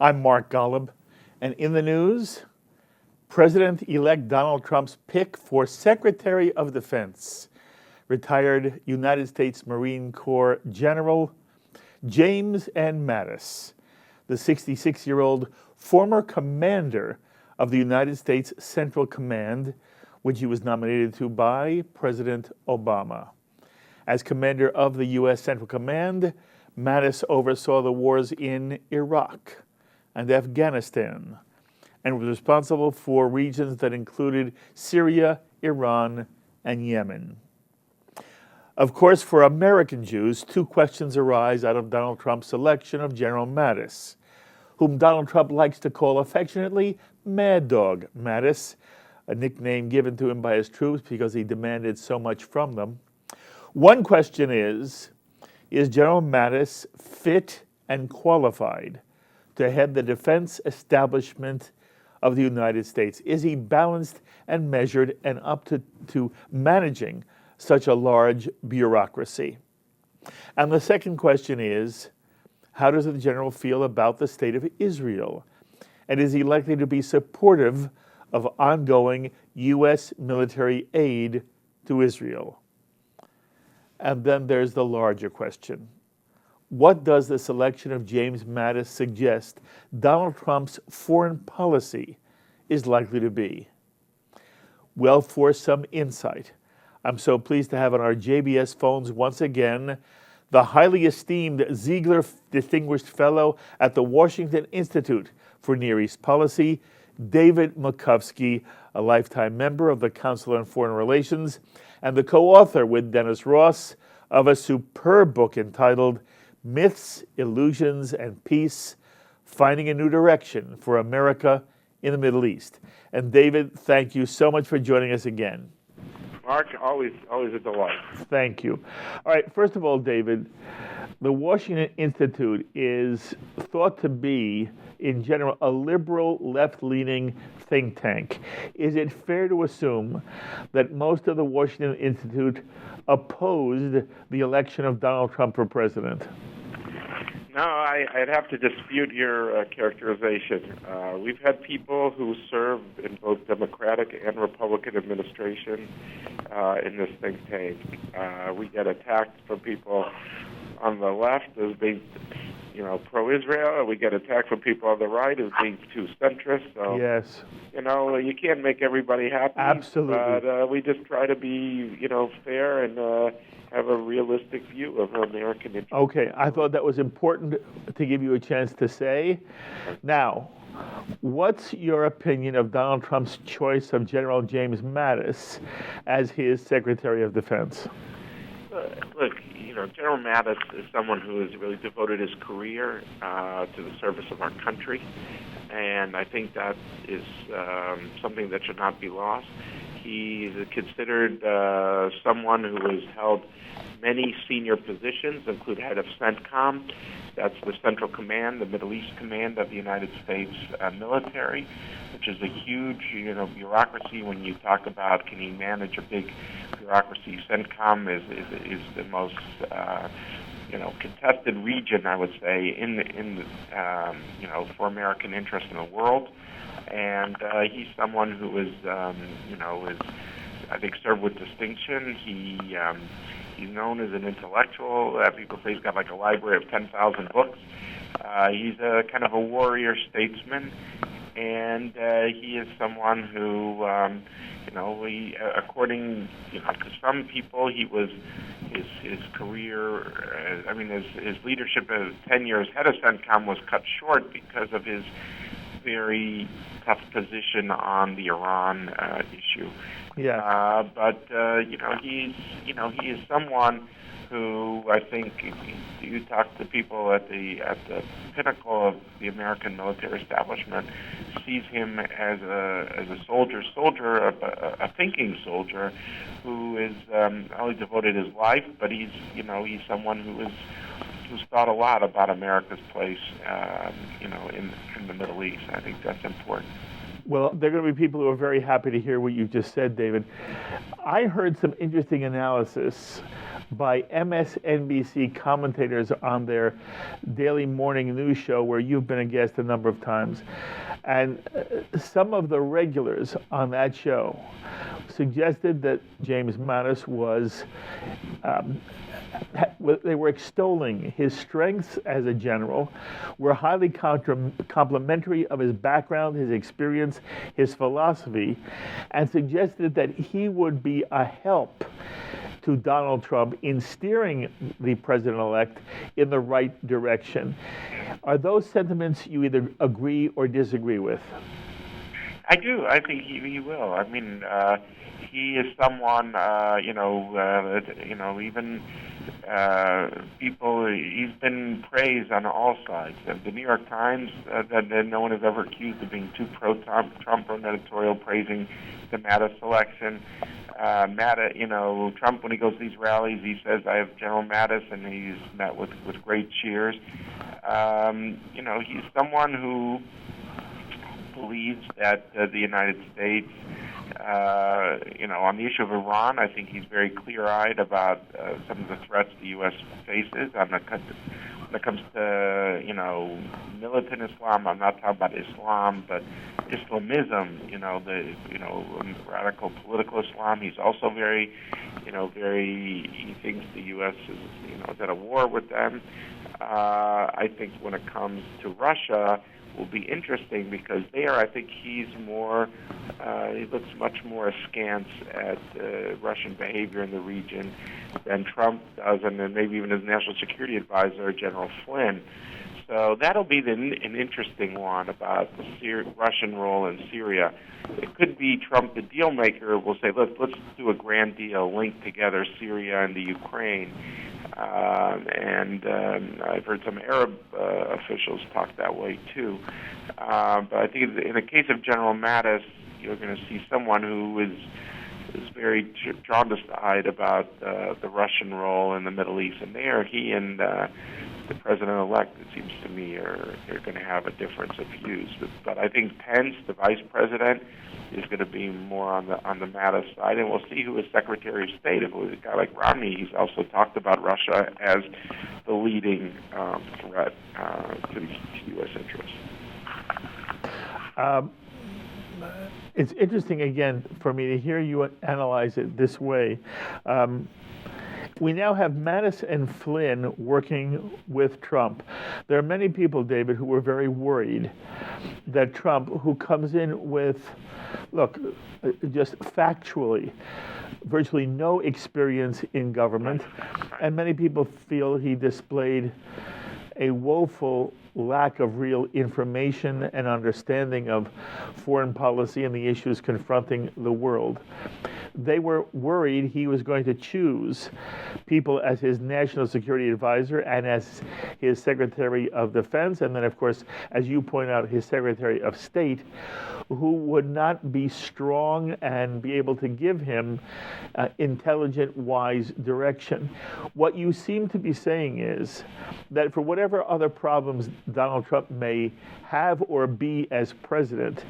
I'm Mark Golub, and in the news, President-elect Donald Trump's pick for Secretary of Defense, retired United States Marine Corps General James N. Mattis, the 66-year-old former commander of the United States Central Command, which he was nominated to by President Obama. As commander of the U.S. Central Command, Mattis oversaw the wars in Iraq and Afghanistan, and was responsible for regions that included Syria, Iran, and Yemen. Of course, for American Jews, two questions arise out of Donald Trump's selection of General Mattis, whom Donald Trump likes to call affectionately Mad Dog Mattis, a nickname given to him by his troops because he demanded so much from them. One question is General Mattis fit and qualified to head the defense establishment of the United States? Is he balanced and measured and up to managing such a large bureaucracy? And the second question is, how does the general feel about the state of Israel? And is he likely to be supportive of ongoing U.S. military aid to Israel? And then there's the larger question. What does the selection of James Mattis suggest Donald Trump's foreign policy is likely to be? Well, for some insight, I'm so pleased to have on our JBS phones once again the highly esteemed Ziegler Distinguished Fellow at the Washington Institute for Near East Policy, David Makovsky, a lifetime member of the Council on Foreign Relations, and the co-author with Dennis Ross of a superb book entitled Myths, Illusions, and Peace, Finding a New Direction for America in the Middle East. And David, thank you so much for joining us again. Mark, always a delight. Thank you. All right, first of all, David, the Washington Institute is thought to be, in general, a liberal, left-leaning think tank. Is it fair to assume that most of the Washington Institute opposed the election of Donald Trump for president? No, I'd have to dispute your characterization. We've had people who served in both Democratic and Republican administration in this think tank. We get attacked from people on the left as being, pro-Israel. We get attacked from people on the right as being too centrist. So, yes. You can't make everybody happy. Absolutely. But we just try to be, fair and have a realistic view of American interests. Okay, I thought that was important to give you a chance to say. Now, what's your opinion of Donald Trump's choice of General James Mattis as his Secretary of Defense? Look, General Mattis is someone who has really devoted his career to the service of our country, and I think that is something that should not be lost. He's considered someone who has held many senior positions, include head of CENTCOM, that's the Central Command, the Middle East Command of the United States military, which is a huge, bureaucracy. When you talk about can he manage a big bureaucracy, CENTCOM is the most, contested region, I would say, for American interest in the world. And he's someone who is, I think, served with distinction. He's known as an intellectual. People say he's got like a library of 10,000 books. He's a kind of a warrior statesman, and he is someone who, according to some people, he was his career. His leadership as 10 years head of CENTCOM was cut short because of his very tough position on the Iran issue. Yeah. He is someone who I think you talk to people at the pinnacle of the American military establishment, sees him as a soldier, a thinking soldier, who is not only devoted his life, but he's someone who's thought a lot about America's place, in the Middle East. I think that's important. Well, there are going to be people who are very happy to hear what you just said, David. I heard some interesting analysis by MSNBC commentators on their daily morning news show, where you've been a guest a number of times. And some of the regulars on that show suggested that James Mattis was, they were extolling his strengths as a general, were highly complimentary of his background, his experience, his philosophy, and suggested that he would be a help to Donald Trump in steering the president-elect in the right direction. Are those sentiments you either agree or disagree with? I do. I think he will. I mean, he is someone, even people, he's been praised on all sides. The New York Times, that no one has ever accused of being too pro-Trump, on editorial praising the Mattis selection. Trump, when he goes to these rallies, he says, I have General Mattis, and he's met with great cheers. He's someone who believes that the United States, on the issue of Iran, I think he's very clear-eyed about some of the threats the U.S. faces. When it comes to, militant Islam, I'm not talking about Islam, but Islamism, radical political Islam. He's also very, he thinks the U.S. is at a war with them. I think when it comes to Russia, will be interesting because there, I think he's more, he looks much more askance at Russian behavior in the region than Trump does, and then maybe even his national security advisor, General Flynn. So that'll be an interesting one about the Russian role in Syria. It could be Trump, the deal maker, will say, let's do a grand deal, link together Syria and the Ukraine. I've heard some Arab officials talk that way too. But I think in the case of General Mattis, you're going to see someone who is very jaundiced-eyed about the Russian role in the Middle East. And there, he and the president-elect, it seems to me, are going to have a difference of views. But I think Pence, the vice president, is going to be more on the Mattis side, and we'll see who is Secretary of State. If it was a guy like Romney, he's also talked about Russia as the leading threat to the U.S. interests. It's interesting, again, for me to hear you analyze it this way. We now have Mattis and Flynn working with Trump. There are many people, David, who were very worried that Trump, who comes in with, just factually, virtually no experience in government, and many people feel he displayed a woeful lack of real information and understanding of foreign policy and the issues confronting the world. They were worried he was going to choose people as his national security advisor and as his Secretary of Defense, and then, of course, as you point out, his Secretary of State, who would not be strong and be able to give him intelligent, wise direction. What you seem to be saying is that for whatever other problems Donald Trump may have or be as president,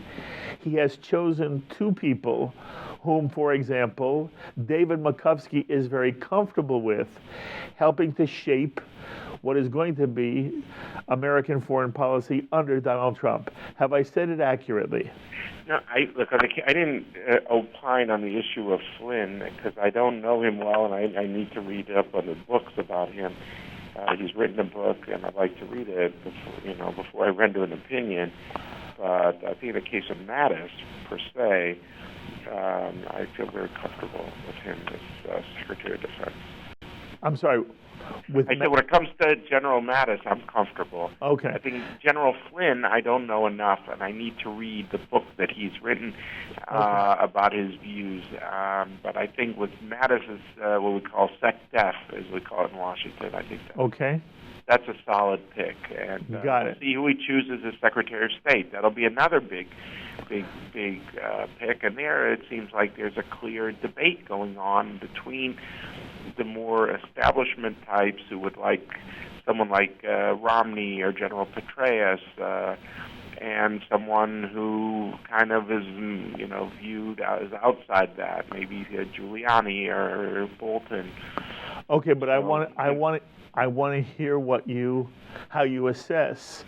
he has chosen two people whom, for example, David Makovsky is very comfortable with, helping to shape what is going to be American foreign policy under Donald Trump. Have I said it accurately? No, I didn't opine on the issue of Flynn because I don't know him well, and I need to read up on the books about him. He's written a book, and I'd like to read it before I render an opinion. But I think in the case of Mattis, per se, I feel very comfortable with him as Secretary of Defense. I'm sorry. I said when it comes to General Mattis, I'm comfortable. Okay. I think General Flynn, I don't know enough, and I need to read the book that he's written about his views. But I think with Mattis is what we call sec-def, as we call it in Washington. I think that's a solid pick, and we'll see who he chooses as Secretary of State. That'll be another big pick, and there it seems like there's a clear debate going on between the more establishment types who would like someone like Romney or General Petraeus, and someone who kind of is, viewed as outside that, maybe Giuliani or Bolton. Okay, but I So, want to hear how you assess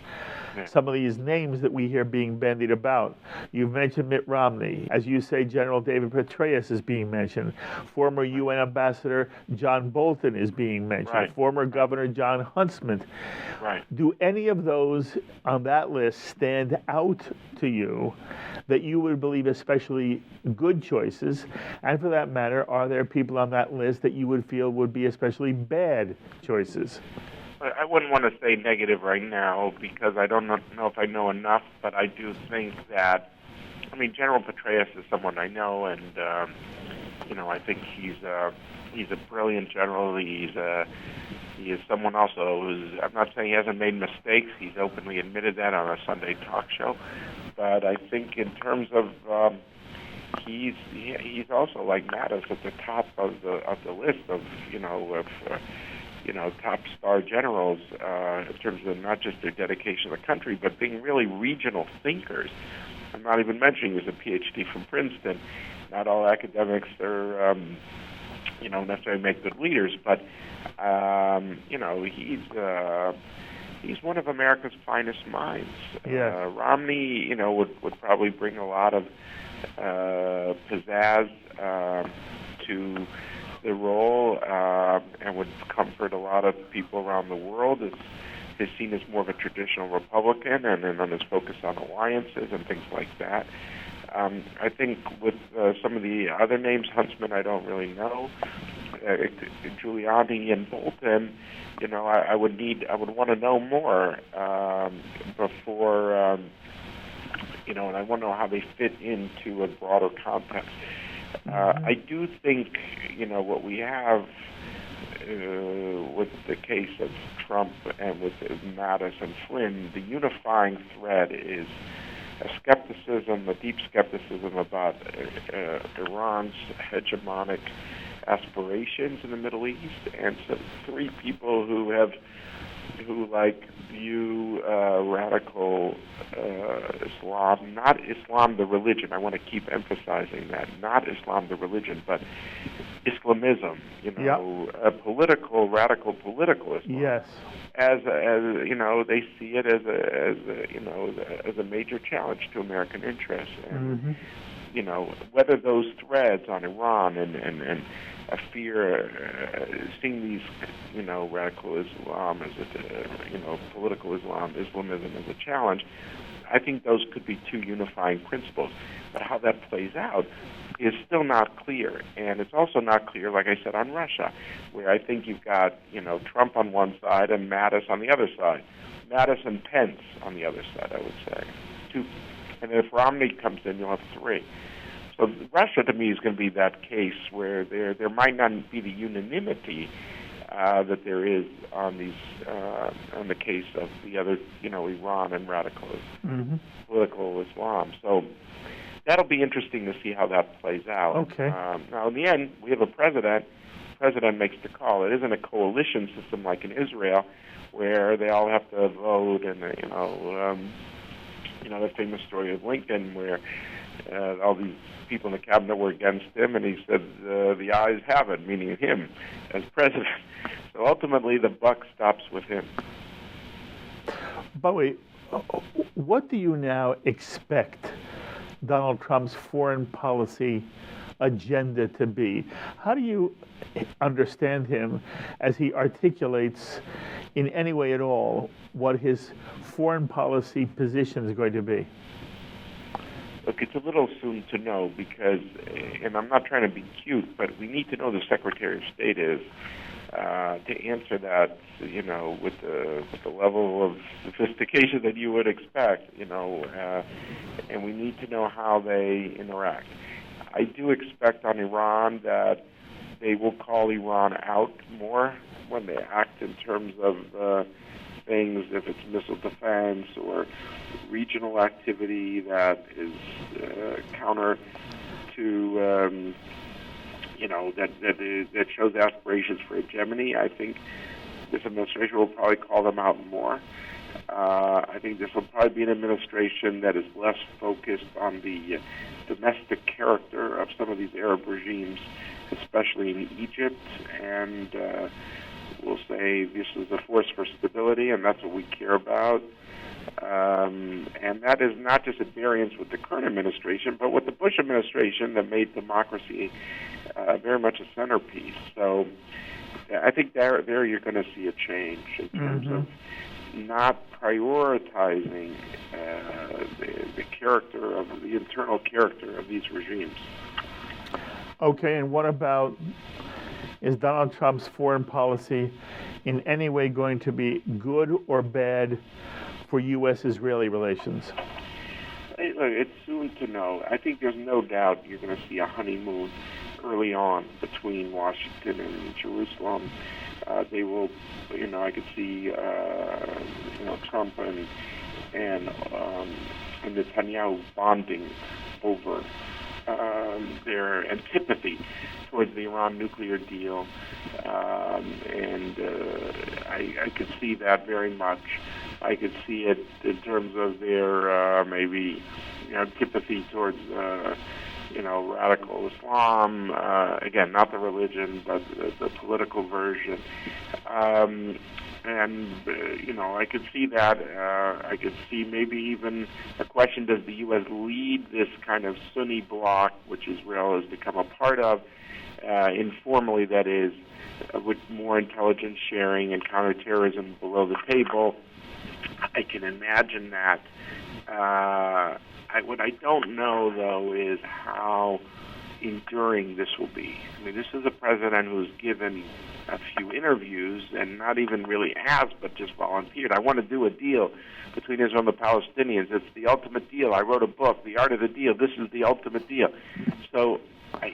yeah. some of these names that we hear being bandied about. You've mentioned Mitt Romney. As you say, General David Petraeus is being mentioned. Former UN Ambassador John Bolton is being mentioned. Right. Former Governor John Huntsman. Right. Do any of those on that list stand out to you that you would believe especially good choices? And for that matter, are there people on that list that you would feel would be especially bad choices? I wouldn't want to say negative right now because I don't know if I know enough, but I do think that, General Petraeus is someone I know, and I think he's a brilliant general. He is someone also who's, I'm not saying he hasn't made mistakes. He's openly admitted that on a Sunday talk show, but I think in terms of he's also like Mattis at the top of the list of top star generals in terms of not just their dedication to the country, but being really regional thinkers. I'm not even mentioning he's a PhD from Princeton. Not all academics are, necessarily make good leaders, but he's one of America's finest minds. Yeah. Romney, would probably bring a lot of pizzazz to the role and would comfort a lot of people around the world. Is seen as more of a traditional Republican, and then on his focus on alliances and things like that. I think with some of the other names, Huntsman, I don't really know. Giuliani and Bolton, I would want to know more before, and I want to know how they fit into a broader context. I do think, what we have with the case of Trump and with Mattis and Flynn, the unifying thread is a deep skepticism about Iran's hegemonic aspirations in the Middle East, and so three people who view radical Islam, not Islam the religion. I want to keep emphasizing that, not Islam the religion, but Islamism. A radical political Islam. Yes. As they see it as a major challenge to American interests, and whether those threads on Iran and a fear, seeing these, radical Islam as political Islamism as a challenge, I think those could be two unifying principles. But how that plays out is still not clear. And it's also not clear, like I said, on Russia, where I think you've got, Trump on one side and Mattis on the other side. Mattis and Pence on the other side, I would say. Two. And if Romney comes in, you'll have three. So Russia, to me, is going to be that case where there might not be the unanimity that there is on the case of the other, Iran and radical political Islam. So that'll be interesting to see how that plays out. Okay. Now, in the end, we have a president. The president makes the call. It isn't a coalition system like in Israel, where they all have to vote, and the famous story of Lincoln, where all these people in the cabinet were against him, and he said the ayes have it, meaning him as president. So ultimately, the buck stops with him. By the way, what do you now expect Donald Trump's foreign policy agenda to be? How do you understand him as he articulates in any way at all what his foreign policy position is going to be? Look, it's a little soon to know because, and I'm not trying to be cute, but we need to know the Secretary of State is to answer that, with the level of sophistication that you would expect, and we need to know how they interact. I do expect on Iran that they will call Iran out more when they act in terms of things, if it's missile defense or regional activity that is counter to, that shows aspirations for hegemony. I think this administration will probably call them out more. I think this will probably be an administration that is less focused on the domestic character of some of these Arab regimes, especially in Egypt, and we'll say this is a force for stability, and that's what we care about. And that is not just at variance with the current administration, but with the Bush administration that made democracy very much a centerpiece. So I think there you're going to see a change in terms of not prioritizing the character of the internal character of these regimes. Okay, and what about, is Donald Trump's foreign policy in any way going to be good or bad for U.S.-Israeli relations? Look, it's soon to know. I think there's no doubt you're going to see a honeymoon early on between Washington and Jerusalem. They will, I could see, Trump and Netanyahu bonding over their antipathy towards the Iran nuclear deal, and I could see that very much. I could see it in terms of their maybe antipathy towards radical Islam. Again, not the religion, but the political version. I could see that. I could see maybe even a question: does the U.S. lead this kind of Sunni bloc, which Israel has become a part of, informally, that is, with more intelligence sharing and counterterrorism below the table? I can imagine that. What I don't know, though, is how enduring this will be. I mean, this is a president who's given a few interviews and not even really asked, but just volunteered. I want to do a deal between Israel and the Palestinians. It's the ultimate deal. I wrote a book, The Art of the Deal. This is the ultimate deal. So, I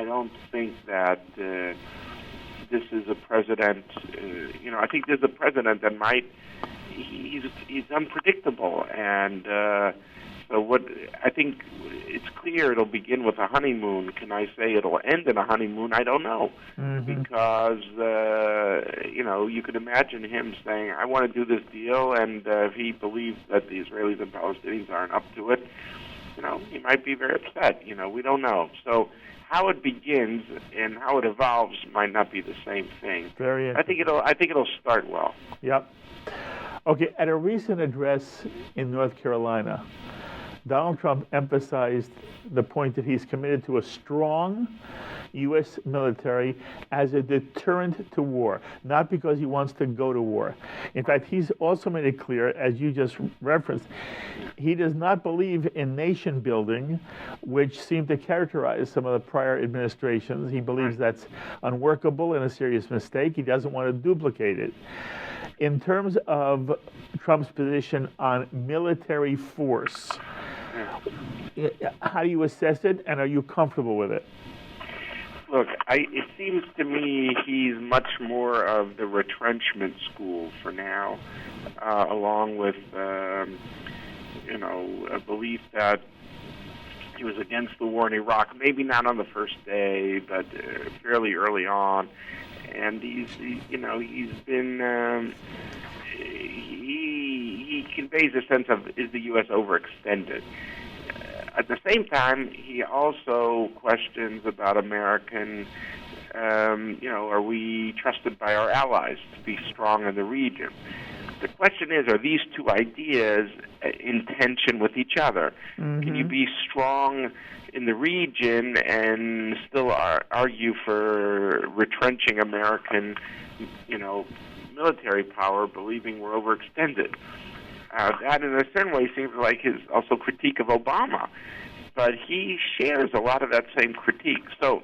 don't think that this is a president. I think there's a president that he's unpredictable, and so what I think it's clear it'll begin with a honeymoon. Can I say it'll end in a honeymoon? I don't know, because you could imagine him saying, "I want to do this deal," and if he believes that the Israelis and Palestinians aren't up to it, he might be very upset. We don't know. So how it begins and how it evolves might not be the same thing. I think it'll start well. Yep. Okay, at a recent address in North Carolina, Donald Trump emphasized the point that he's committed to a strong U.S. military as a deterrent to war, not because he wants to go to war. In fact, he's also made it clear, as you just referenced, he does not believe in nation building, which seemed to characterize some of the prior administrations. He believes that's unworkable and a serious mistake. He doesn't want to duplicate it. In terms of Trump's position on military force, how do you assess it, and are you comfortable with it? Look, it seems to me he's much more of the retrenchment school for now, along with, a belief that he was against the war in Iraq, maybe not on the first day, but fairly early on. And he conveys a sense of, is the U.S. overextended? At the same time, he also questions about American, are we trusted by our allies to be strong in the region? The question is, are these two ideas in tension with each other? Can you be strong in the region and still argue for retrenching American, military power, believing we're overextended? That, in a certain way, seems like his also critique of Obama. But he shares a lot of that same critique. So,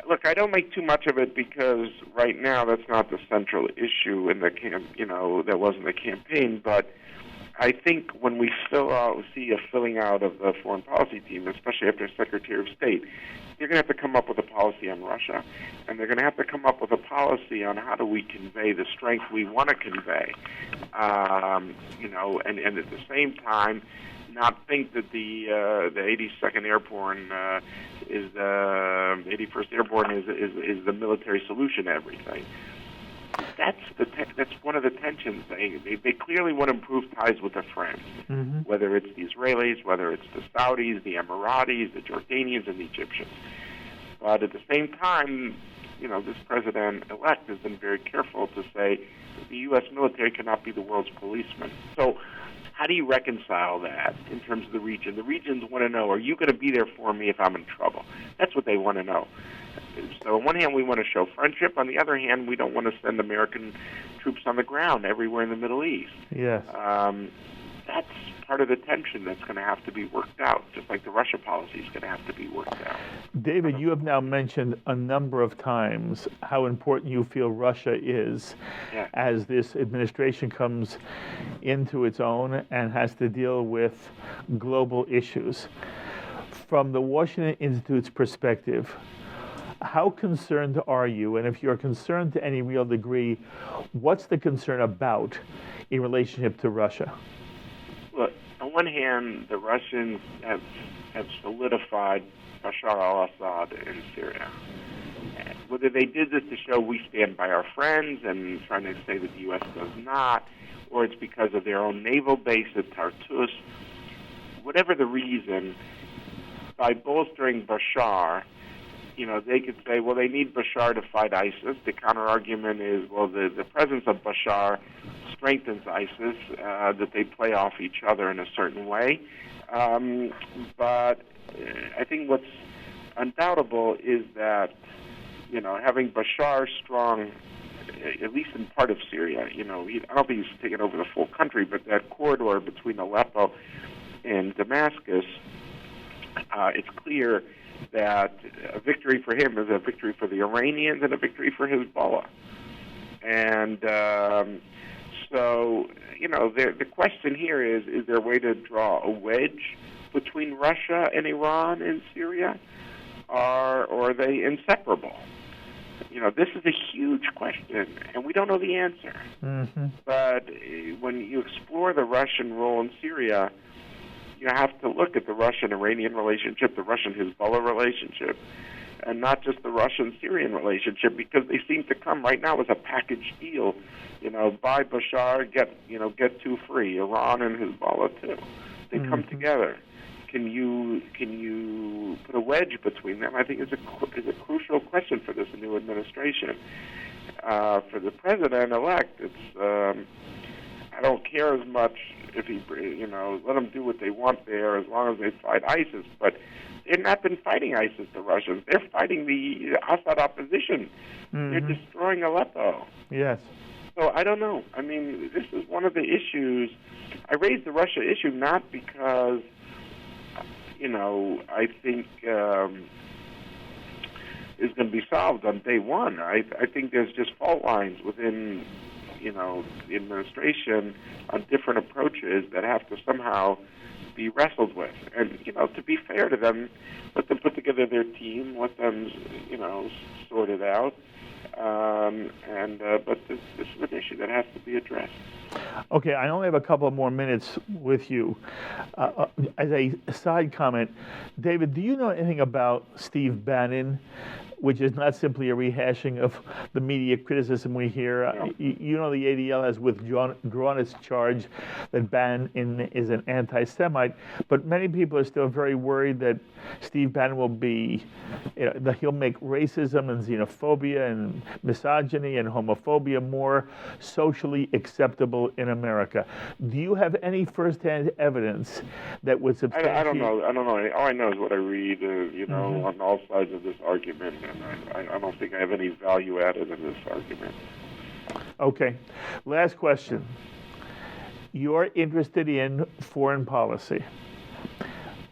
look, I don't make too much of it because right now that's not the central issue in the that wasn't the campaign. But I think when we see a filling out of the foreign policy team, especially after Secretary of State, they're going to have to come up with a policy on Russia, and they're going to have to come up with a policy on how do we convey the strength we want to convey, and at the same time, not think that the 82nd Airborne is the 81st Airborne is the military solution to everything. that's one of the tensions. They clearly want to improve ties with their friends, whether it's the Israelis, whether it's the Saudis, the Emiratis, the Jordanians, and the Egyptians. But at the same time, this president-elect has been very careful to say that the U.S. military cannot be the world's policeman. So how do you reconcile that in terms of the region? The regions want to know, are you going to be there for me if I'm in trouble? That's what they want to know. So on one hand, we want to show friendship. On the other hand, we don't want to send American troops on the ground everywhere in the Middle East. Yes. That's part of the tension that's going to have to be worked out, just like the Russia policy is going to have to be worked out. David, you have now mentioned a number of times how important you feel Russia is as this administration comes into its own and has to deal with global issues. From the Washington Institute's perspective, how concerned are you? And if you're concerned to any real degree, what's the concern about in relationship to Russia? Look, on one hand, the Russians have solidified Bashar al-Assad in Syria. Whether they did this to show we stand by our friends and trying to say that the U.S. does not, or it's because of their own naval base at Tartus, whatever the reason, by bolstering Bashar, they could say, well, they need Bashar to fight ISIS. The counter-argument is, well, the presence of Bashar strengthens ISIS, that they play off each other in a certain way. But I think what's undoubtable is that, having Bashar strong, at least in part of Syria, I don't think he's taken over the full country, but that corridor between Aleppo and Damascus, it's clear that a victory for him is a victory for the Iranians and a victory for Hezbollah. And so, the question here is there a way to draw a wedge between Russia and Iran in Syria? Or are they inseparable? This is a huge question, and we don't know the answer. But when you explore the Russian role in Syria, you have to look at the Russian-Iranian relationship, the Russian-Hezbollah relationship, and not just the Russian-Syrian relationship, because they seem to come right now as a package deal. Buy Bashar, get two free. Iran and Hezbollah too. They come together. Can you put a wedge between them? I think is a crucial question for this new administration. For the president-elect, it's I don't care as much if he, let them do what they want there as long as they fight ISIS. But they've not been fighting ISIS, the Russians. They're fighting the Assad opposition. They're destroying Aleppo. Yes. So I don't know. I mean, this is one of the issues. I raised the Russia issue not because, I think is going to be solved on day one. I think there's just fault lines within, the administration on different approaches that have to somehow be wrestled with. And, to be fair to them, let them put together their team, let them, sort it out. But this is an issue that has to be addressed. Okay, I only have a couple more minutes with you. As a side comment, David, do you know anything about Steve Bannon, which is not simply a rehashing of the media criticism we hear? No. You know the ADL has withdrawn its charge that Bannon is an anti-Semite, but many people are still very worried that Steve Bannon will be, that he'll make racism and xenophobia and misogyny and homophobia more socially acceptable in America. Do you have any firsthand evidence that would substantiate? I don't know. All I know is what I read, on all sides of this argument, and I don't think I have any value added in this argument. Okay. Last question. You're interested in foreign policy.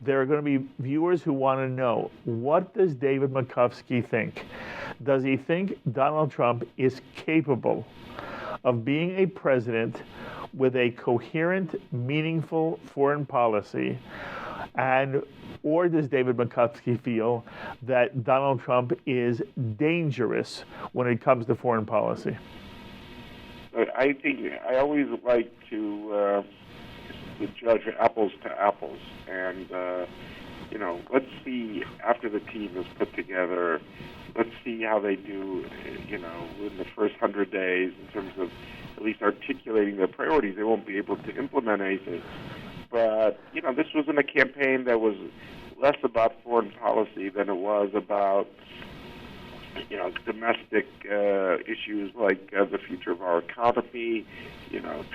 There are going to be viewers who want to know, what does David Makovsky think? Does he think Donald Trump is capable of being a president with a coherent, meaningful foreign policy? Or does David Makovsky feel that Donald Trump is dangerous when it comes to foreign policy? I think I always like to judge apples to apples, and let's see after the team is put together, let's see how they do, in the first 100 days in terms of at least articulating their priorities. They won't be able to implement anything. But, this wasn't a campaign that was less about foreign policy than it was about, domestic issues like the future of our economy,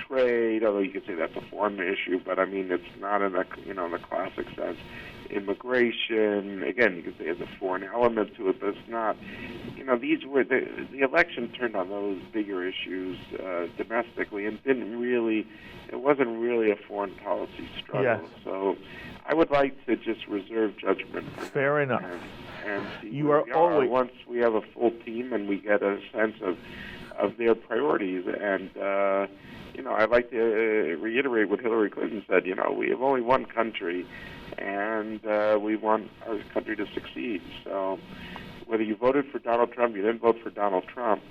trade, although you could say that's a foreign issue, but I mean, it's not in the classic sense. Immigration, again, you could say there's a foreign element to it, but it's not. These were the election turned on those bigger issues domestically, and it wasn't really a foreign policy struggle. Yes. So I would like to just reserve judgment. Fair enough. And see You where are we always once we have a full team and we get a sense of their priorities. And I'd like to reiterate what Hillary Clinton said. We have only one country, and we want our country to succeed. So whether you voted for Donald Trump, you didn't vote for Donald Trump,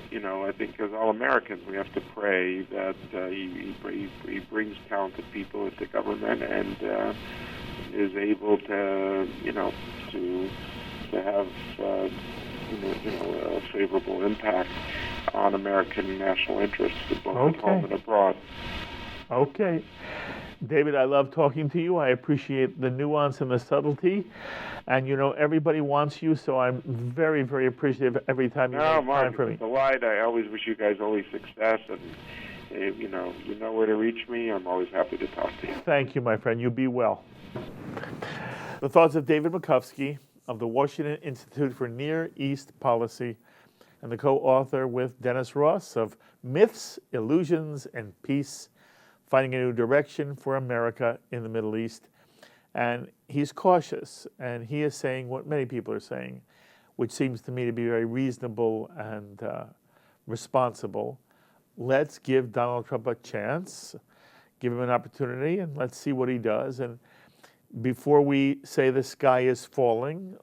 I think as all Americans, we have to pray that he brings talented people into government and is able to have a favorable impact on American national interests, both at home and abroad. Okay. David, I love talking to you. I appreciate the nuance and the subtlety. And, everybody wants you, so I'm very, very appreciative every time you make Mark, time for me. It's a delight. I always wish you guys only success. And, you know where to reach me. I'm always happy to talk to you. Thank you, my friend. You be well. The thoughts of David Makovsky of the Washington Institute for Near East Policy and the co-author with Dennis Ross of Myths, Illusions, and Peace, Finding a New Direction for America in the Middle East. And he's cautious, and he is saying what many people are saying, which seems to me to be very reasonable and responsible. Let's give Donald Trump a chance, give him an opportunity, and let's see what he does. And before we say the sky is falling,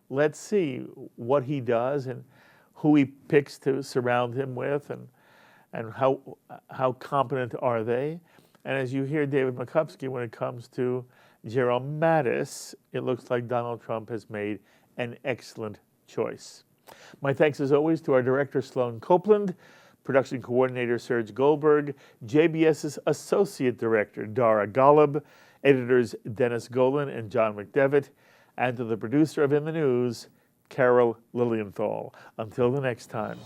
let's see what he does and who he picks to surround him with, and how competent are they. And as you hear David Makovsky, when it comes to Jerome Mattis, it looks like Donald Trump has made an excellent choice. My thanks as always to our director Sloan Copeland, production coordinator Serge Goldberg, JBS's associate director Dara Golub, editors Dennis Golan and John McDevitt, and to the producer of In the News, Carol Lilienthal. Until the next time,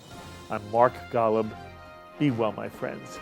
I'm Mark Golub. Be well, my friends.